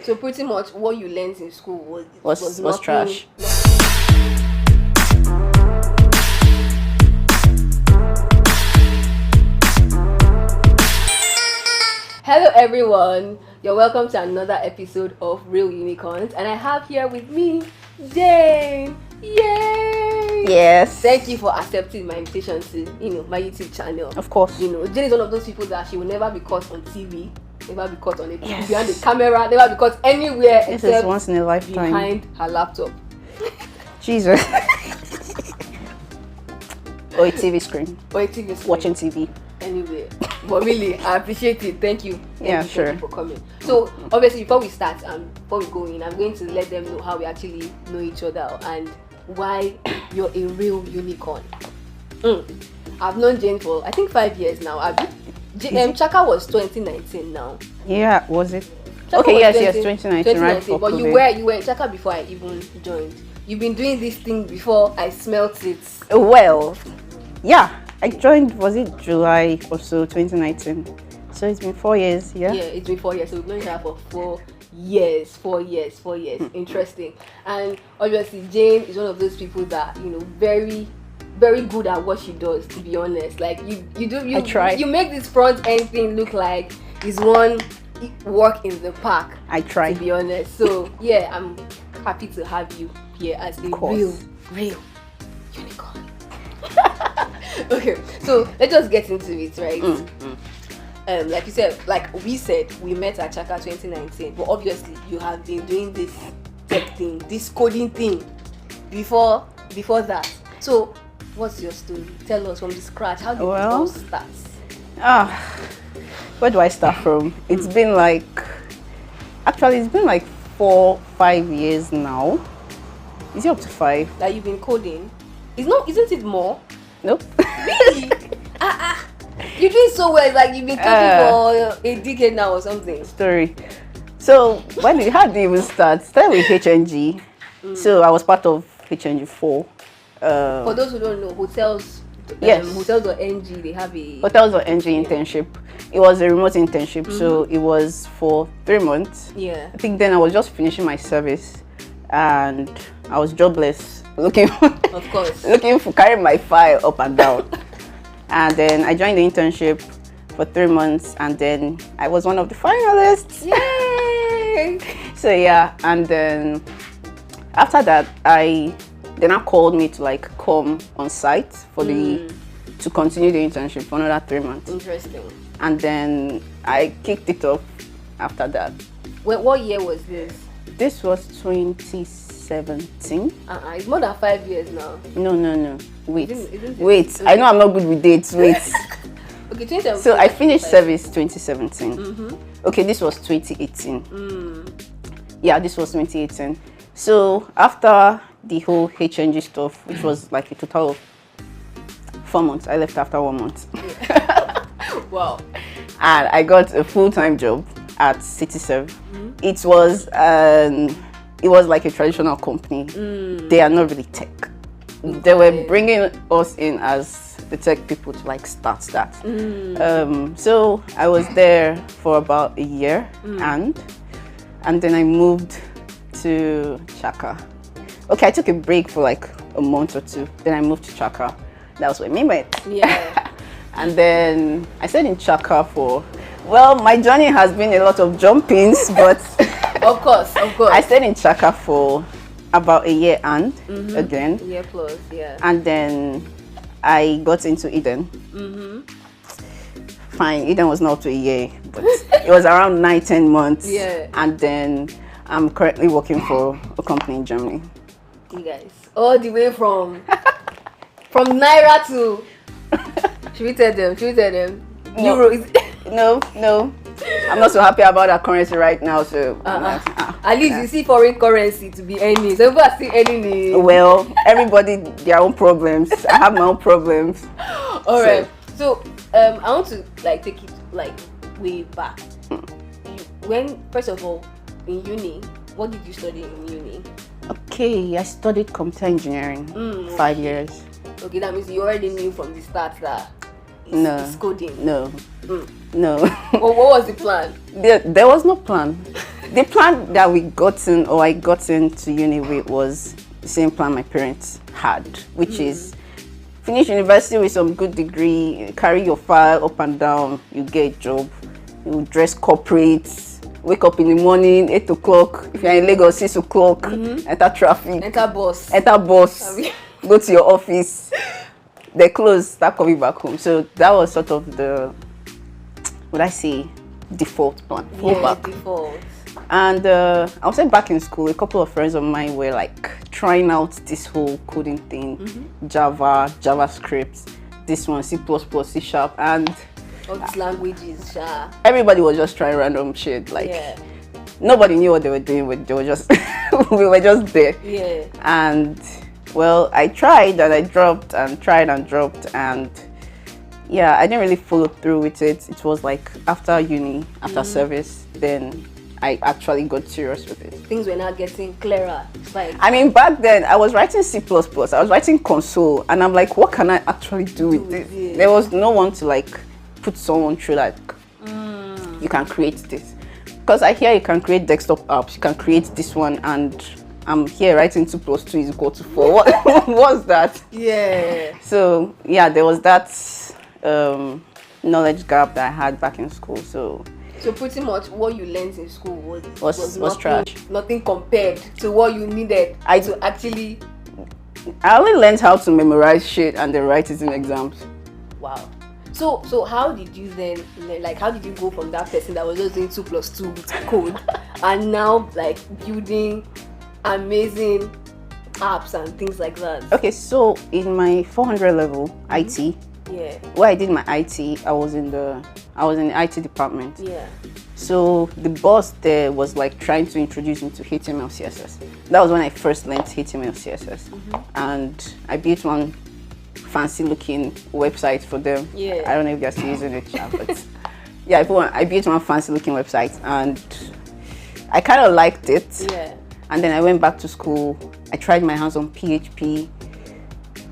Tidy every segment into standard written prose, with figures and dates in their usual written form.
So pretty much what you learned in school was trash. Hello everyone, you're welcome to another episode of Real Unicorns, and I have here with me Jane. Yay! Yes. Thank you for accepting my invitation to my YouTube channel. Of course. Jane is one of those people that she will never be caught on TV, never be caught on behind the camera, never be caught anywhere This except is once in a lifetime. behind her laptop. Jesus. Or a TV screen. Watching TV. Anyway, but really, I appreciate it. Thank you. Thank you for coming. So, obviously, before we start and before we go in, I'm going to let them know how we actually know each other and why you're a real unicorn. I've known Jane for I think 5 years now. Chaka was 2019 now. Yeah, was it? Chaka okay, was yes, 2019, right? But you were in Chaka before I even joined. You've been doing this thing before I smelt it. Well, yeah. I joined, was it July or so, 2019? So it's been 4 years, yeah? Yeah, it's been 4 years. So we've known each other for 4 years. 4 years. Interesting. And obviously, Jane is one of those people that, very, very good at what she does, to be honest. Like, I try. You make this front-end thing look like it's one work in the park. I try. To be honest. So, yeah, I'm happy to have you here as a real unicorn. Okay, so let's just get into it, right? Like you said, we met at Chaka 2019, but obviously you have been doing this tech thing, this coding thing before that. So what's your story? Tell us from the scratch. How did it all start? Where do I start from? It's been like 4-5 years now. Is it up to 5? That you've been coding? Isn't it more? Nope. Really? You're doing so well. Like you've been talking for a decade now or something. Story. So how did it even start? Started with HNG. So I was part of HNG 4. For those who don't know, hotels. Yes. Hotels.ng. They have a hotels.ng internship. It was a remote internship, so it was for 3 months. Yeah. I think then I was just finishing my service, and I was jobless, looking for carrying my file up and down. And then I joined the internship for 3 months, and then I was one of the finalists. Yay! So yeah, and then after that, they now called me to come on site for to continue the internship for another 3 months. Interesting. And then I kicked it off after that. What year was this? This was 2017. It's more than 5 years now. No. Wait. Wait. I know I'm not good with dates. Wait. Okay, 2017. So I finished service 2017. Okay, this was 2018. Yeah, this was 2018. So after the whole HNG stuff, which was like a total of 4 months, I left after 1 month. Wow. And I got a full-time job at CityServe. It was like a traditional company. They are not really tech. They were bringing us in as the tech people to start that. So I was there for about a year, and then I moved to Chaka. Okay, I took a break for a month or two. Then I moved to Chaka. That was where we met. Yeah. And then I stayed in Chaka my journey has been a lot of jumpings, but of course. I stayed in Chaka for about a year and again. A year plus, yeah. And then I got into Eden. Fine, Eden was not up to a year, but it was around 9-10 months. Yeah. And then I'm currently working for a company in Germany. You guys, all the way from Naira to... Should we tell them? No. No. I'm not so happy about our currency right now, so... At least you see foreign currency to be earning. So people are still earning it. Well, everybody, their own problems. I have my own problems. Alright. So, I want to take it way back. First of all, in uni, what did you study in uni? Okay, I studied computer engineering. 5 years. Okay, that means you already knew from the start that it's coding. No. Well, what was the plan? There was no plan. The plan that I got into uni with was the same plan my parents had, which is finish university with some good degree, carry your file up and down, you get a job, you dress corporate, wake up in the morning, 8 o'clock. If you're in Lagos, 6 o'clock, enter traffic. Enter bus. Go to your office. They close, start coming back home. So that was sort of the, default plan. Default. And I was back in school, a couple of friends of mine were like trying out this whole coding thing, Java, JavaScript, this one, C++, C#, and all these languages. Everybody was just trying random shit. Nobody knew what they were doing, but they were just we were just there. Yeah. And well, I tried and I dropped and tried and dropped, and yeah, I didn't really follow through with it. It was like after uni, after service, then I actually got serious with it. Things were not getting clearer. It's like, I mean, back then I was writing C++, I was writing console, and I'm like, what can I actually do with this? There was no one to like put someone through like, you can create this. Because I hear you can create desktop apps, you can create this one, and I'm here writing 2 + 2 is equal to 4. What was that? Yeah. So yeah, there was that knowledge gap that I had back in school. So pretty much what you learned in school was nothing, trash. Nothing compared to what you needed to actually. I only learned how to memorize shit and then write it in exams. Wow. So how did you then, like, how did you go from that person that was just doing 2 + 2 with code and now like building amazing apps and things like that? Okay, so in my 400 level, IT, where I did my IT, I was in the IT department. Yeah. So the boss there was like trying to introduce me to HTML, CSS. That was when I first learned HTML, CSS, and I built one fancy looking website for them. Yeah. I don't know if they're still using it, but yeah, I built one fancy looking website and I kind of liked it. Yeah. And then I went back to school. I tried my hands on PHP.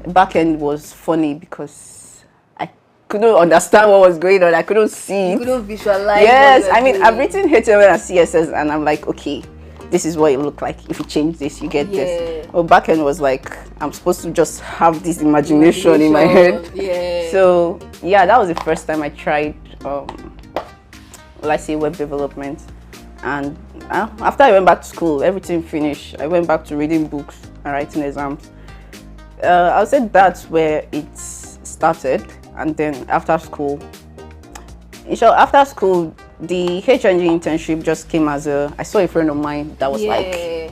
Backend was funny because I couldn't understand what was going on. I couldn't see. You couldn't visualize. Yes, I mean, I've written HTML and CSS, and I'm like, okay, this is what it looked like. If you change this, you get this. Well, backend was like, I'm supposed to just have this imagination in my head. Yeah. So yeah, that was the first time I tried, web development. And after I went back to school, everything finished. I went back to reading books and writing exams. I would say that's where it started. And then after school, the HNG internship just came as I saw a friend of mine that was like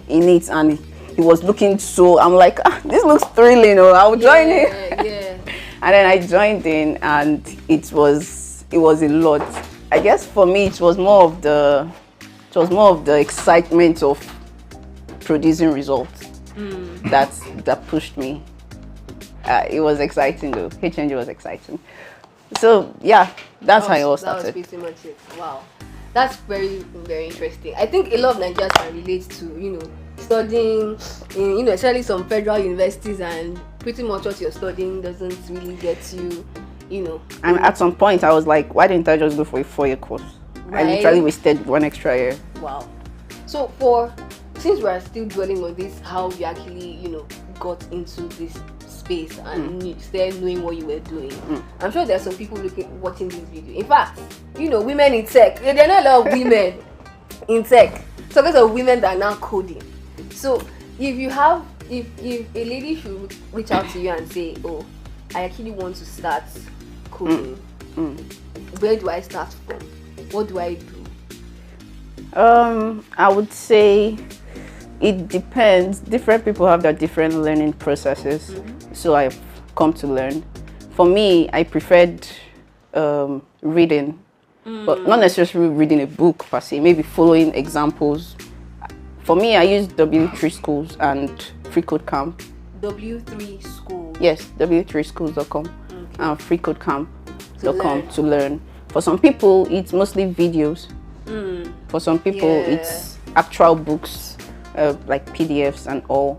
in it, and he was looking so, I'm like, this looks thrilling, I'll join it. Yeah. And then I joined in, and it was a lot. I guess for me, it was more of the excitement of producing results that pushed me. It was exciting though. HNG was exciting. So yeah, that's how it all started. That was pretty much it. Wow, that's very, very interesting. I think a lot of Nigerians can relate to studying in especially some federal universities, and pretty much what you're studying doesn't really get you. And at some point I was like, why didn't I just go for a 4-year course? Right? I literally wasted 1 extra year. Wow. So since we are still dwelling on this, how you actually got into this space and started knowing what you were doing. I'm sure there's some people watching this video. In fact, women in tech, there are not a lot of women in tech. So there's a women that are now coding. So if a lady should reach out to you and say, oh, I actually want to start coding, where do I start from? What do I do? I would say it depends. Different people have their different learning processes. So I've come to learn. For me, I preferred reading, but not necessarily reading a book per se, maybe following examples. For me, I use W3 Schools and Free Code Camp. W3 School? Yes, w3schools.com and freecodecamp.com to learn. For some people, it's mostly videos. For some people, it's actual books, like PDFs and all.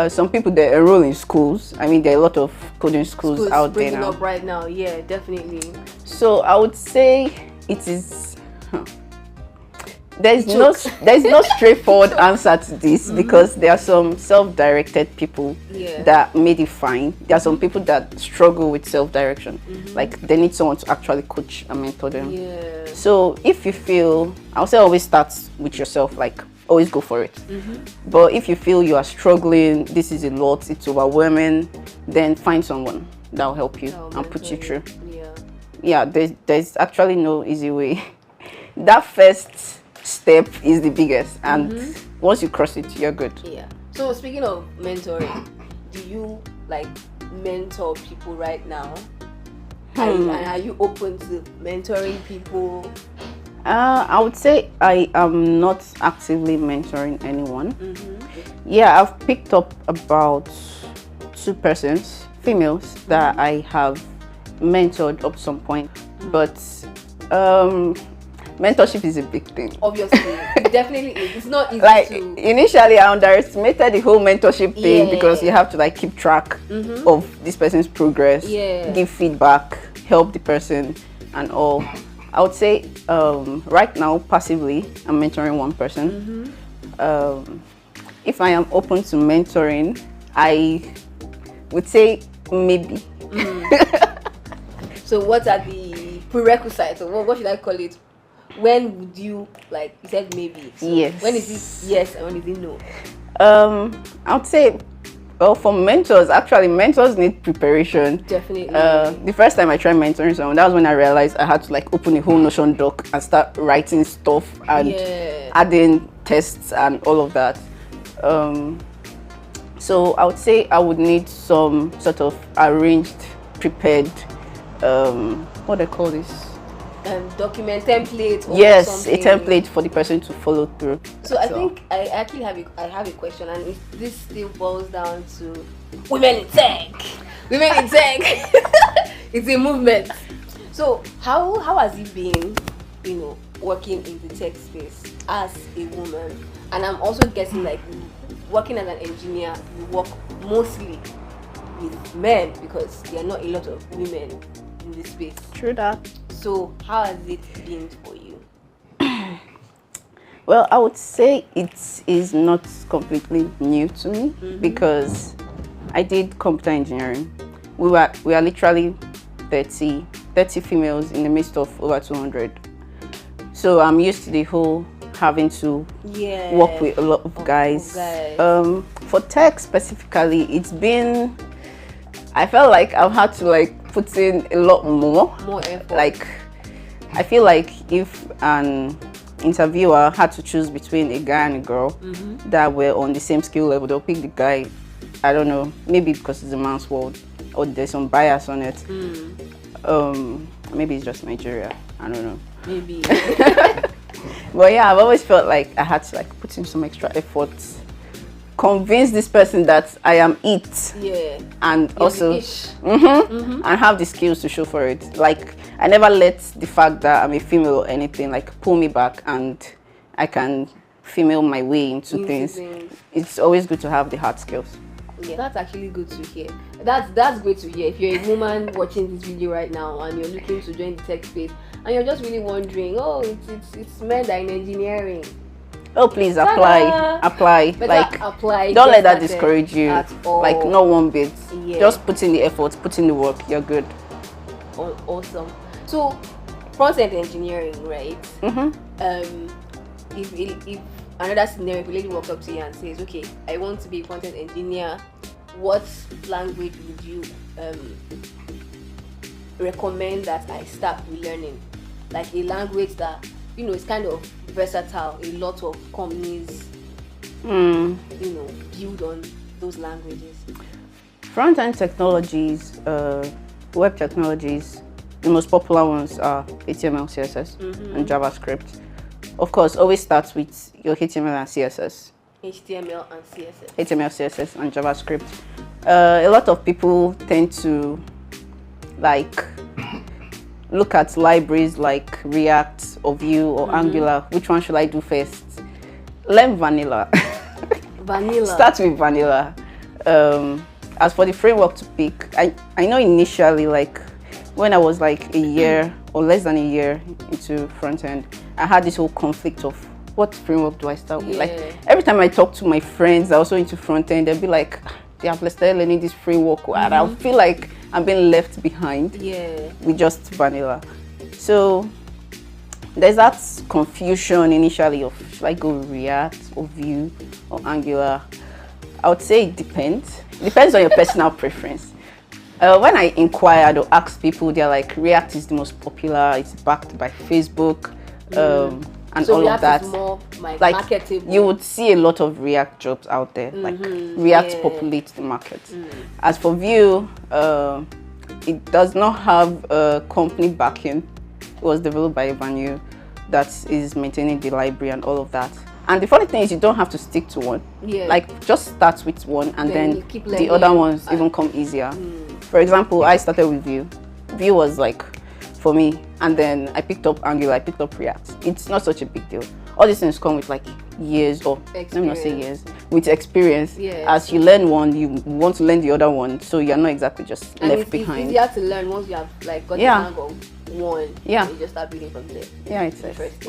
Some people, they enroll in schools. I mean, there are a lot of coding schools out there now. Up right now, yeah, definitely. So I would say it is. there's no straightforward answer to this because there are some self-directed people that may define. There are some people that struggle with self-direction, like they need someone to actually coach and mentor them. So if you feel, I'll say always start with yourself, like always go for it. But if you feel you are struggling, this is a lot, it's overwhelming, then find someone that will help you and put you through. Yeah, there's actually no easy way. That first step is the biggest, and once you cross it, you're good. Yeah. So speaking of mentoring, do you like mentor people right now? And are you open to mentoring people? I would say I am not actively mentoring anyone. Yeah, I've picked up about 2 persons, females, that I have mentored up some point, but mentorship is a big thing. Obviously, it definitely is. It's not easy like to... Initially I underestimated the whole mentorship thing because you have to like keep track of this person's progress, give feedback, help the person and all. I would say right now passively I'm mentoring 1 person. If I am open to mentoring, I would say maybe. So what are the prerequisites, or what should I call it? When would you, like you said maybe, so yes, when is it yes and when is it no? I would say, well, for mentors, actually mentors need preparation. Definitely. The first time I tried mentoring someone, that was when I realized I had to like open a whole Notion doc and start writing stuff and adding tests and all of that. So I would say I would need some sort of arranged, prepared, what do I call this? Document template. Or yes, something. A template for the person to follow through. So I think I actually have a question, and this still boils down to women in tech. Women in tech. It's a movement. So how has it been, working in the tech space as a woman? And I'm also guessing like working as an engineer, you work mostly with men because there are not a lot of women in this space. True that. So how has it been for you? Well, I would say it is not completely new to me because I did computer engineering. We are literally 30 females in the midst of over 200. So I'm used to the whole having to work with a lot of guys. For tech specifically, it's been, I felt like I've had to like put in a lot more effort. Like I feel like if an interviewer had to choose between a guy and a girl that were on the same skill level, they'll pick the guy. I don't know, maybe because it's a man's world or there's some bias on it. Maybe it's just Nigeria, I don't know, maybe. But yeah, I've always felt like I had to like put in some extra effort, convince this person that I am it, and also and have the skills to show for it. Like I never let the fact that I'm a female or anything like pull me back, and I can female my way into things. It's always good to have the hard skills. Yeah, that's actually good to hear. That's great to hear. If you're a woman watching this video right now and you're looking to join the tech space and you're just really wondering, oh, it's men that are in engineering. Oh, please apply. Like apply. Don't let that discourage you. At all. Like not one bit. Just put in the effort, put in the work. You're good. Awesome. So, front-end engineering, right? If another scenario, if a lady walks up to you and says, okay, I want to be a front-end engineer, what language would you recommend that I start learning? Like a language that, is kind of versatile. A lot of companies, build on those languages. Front-end technologies, web technologies, the most popular ones are HTML, CSS, and JavaScript. Of course, always starts with your HTML and CSS. HTML and CSS. HTML, CSS, and JavaScript. A lot of people tend to like look at libraries like React or Vue or Angular. Which one should I do first? Learn vanilla. Vanilla. Start with vanilla. As for the framework to pick, I know initially, like when I was like a year or less than a year into front end, I had this whole conflict of what framework do I start with? Yeah. Like every time I talk to my friends also into front-end, they'll be like, they have started learning this framework, and I feel like I'm being left behind with just vanilla. So there's that confusion initially of, should I go with React or Vue or Angular? I would say it depends. It depends on your personal preference. When I inquired or asked people, they're like, React is the most popular, it's backed by Facebook, and so all React of that. Is more like marketable. You would see a lot of React jobs out there. Like React populates the market. As for Vue, it does not have a company backing. It was developed by Vanu that is maintaining the library and all of that. And the funny thing is, you don't have to stick to one. Like, just start with one, and then the other ones even come easier. For example, I started with Vue. Vue was like, for me, and then I picked up Angular, I picked up React. It's not such a big deal. All these things come with like years, or let me not say years, with experience. As you learn one, you want to learn the other one, so you're not exactly just left behind. It's easier to learn once you have like got the hang of one. You just start building from there. It's interesting.